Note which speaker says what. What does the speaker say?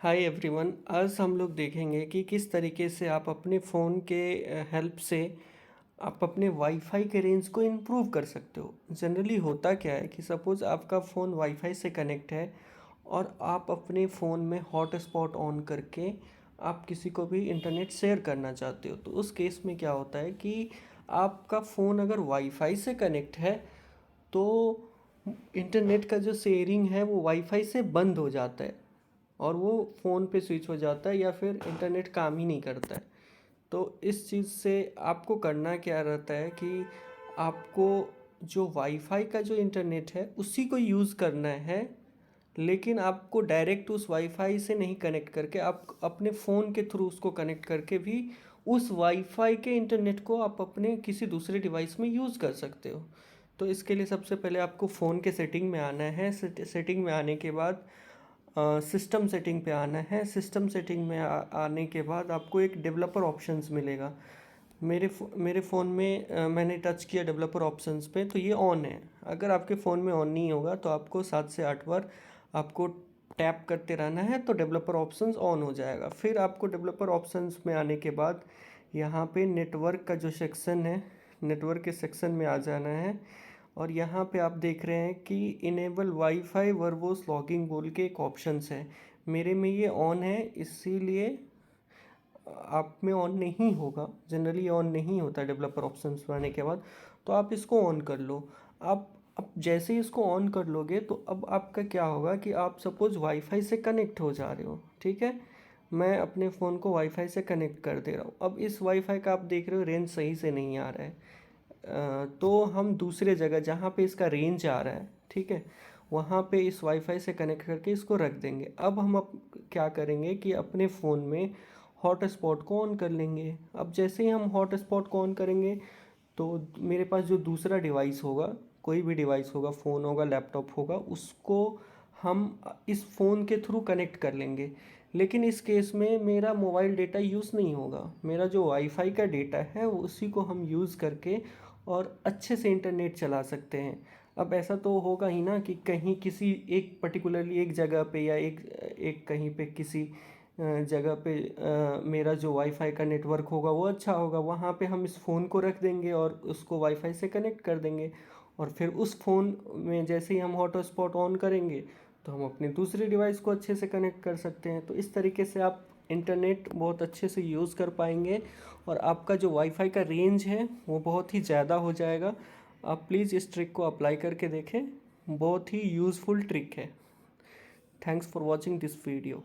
Speaker 1: Hi everyone. आज हम लोग देखेंगे कि किस तरीके से आप अपने फ़ोन के हेल्प से आप अपने वाईफाई के रेंज को इम्प्रूव कर सकते हो। जनरली होता क्या है कि सपोज़ आपका फ़ोन वाईफाई से कनेक्ट है और आप अपने फ़ोन में हॉटस्पॉट ऑन करके आप किसी को भी इंटरनेट शेयर करना चाहते हो, तो उस केस में क्या होता है कि आपका फ़ोन अगर वाईफाई से कनेक्ट है तो इंटरनेट का जो शेयरिंग है वो वाईफाई से बंद हो जाता है और वो फ़ोन पे स्विच हो जाता है या फिर इंटरनेट काम ही नहीं करता है। तो इस चीज़ से आपको करना क्या रहता है कि आपको जो वाईफाई का जो इंटरनेट है उसी को यूज़ करना है, लेकिन आपको डायरेक्ट उस वाईफाई से नहीं कनेक्ट करके आप अपने फ़ोन के थ्रू उसको कनेक्ट करके भी उस वाईफाई के इंटरनेट को आप अपने किसी दूसरे डिवाइस में यूज़ कर सकते हो। तो इसके लिए सबसे पहले आपको फ़ोन के सेटिंग में आना है। सेटिंग में आने के बाद सिस्टम सेटिंग पे आना है। सिस्टम सेटिंग में आने के बाद आपको एक डेवलपर ऑप्शंस मिलेगा। मेरे फ़ोन में मैंने टच किया डेवलपर ऑप्शंस पे तो ये ऑन है। अगर आपके फ़ोन में ऑन नहीं होगा तो आपको 7 से 8 बार आपको टैप करते रहना है तो डेवलपर ऑप्शंस ऑन हो जाएगा। फिर आपको डेवलपर ऑप्शंस में आने के बाद यहाँ पे नेटवर्क का जो सेक्शन है, नेटवर्क के सेक्शन में आ जाना है और यहाँ पे आप देख रहे हैं कि इनेबल वाईफाई वर्बोस लॉगिंग बोल के एक ऑप्शंस है। मेरे में ये ऑन है, इसीलिए आप में ऑन नहीं होगा। जनरली ऑन नहीं होता डेवलपर ऑप्शंस में आने के बाद, तो आप इसको ऑन कर लो। आप अब जैसे ही इसको ऑन कर लोगे तो अब आपका क्या होगा कि आप सपोज़ वाईफाई से कनेक्ट हो जा रहे हो, ठीक है। मैं अपने फ़ोन को वाईफाई से कनेक्ट कर दे रहा हूँ। अब इस वाईफाई का आप देख रहे हो रेंज सही से नहीं आ रहा है। तो हम दूसरे जगह जहाँ पे इसका रेंज आ रहा है, ठीक है, वहाँ पे इस वाईफाई से कनेक्ट करके इसको रख देंगे। अब हम क्या करेंगे कि अपने फ़ोन में हॉटस्पॉट को ऑन कर लेंगे। अब जैसे ही हम हॉटस्पॉट को ऑन करेंगे तो मेरे पास जो दूसरा डिवाइस होगा, कोई भी डिवाइस होगा, फ़ोन होगा, लैपटॉप होगा, उसको हम इस फ़ोन के थ्रू कनेक्ट कर लेंगे। लेकिन इस केस में मेरा मोबाइल डेटा यूज़ नहीं होगा। मेरा जो वाईफाई का डेटा है उसी को हम यूज़ करके और अच्छे से इंटरनेट चला सकते हैं। अब ऐसा तो होगा ही ना कि कहीं किसी एक पर्टिकुलरली एक जगह पे या एक एक कहीं पे किसी जगह पे मेरा जो वाईफाई का नेटवर्क होगा वो अच्छा होगा, वहाँ पे हम इस फ़ोन को रख देंगे और उसको वाईफाई से कनेक्ट कर देंगे और फिर उस फ़ोन में जैसे ही हम हॉटस्पॉट ऑन करेंगे तो हम अपने दूसरे डिवाइस को अच्छे से कनेक्ट कर सकते हैं। तो इस तरीके से आप इंटरनेट बहुत अच्छे से यूज़ कर पाएंगे और आपका जो वाईफाई का रेंज है वो बहुत ही ज़्यादा हो जाएगा। आप प्लीज़ इस ट्रिक को अप्लाई करके देखें, बहुत ही यूज़फुल ट्रिक है। Thanks for watching this video.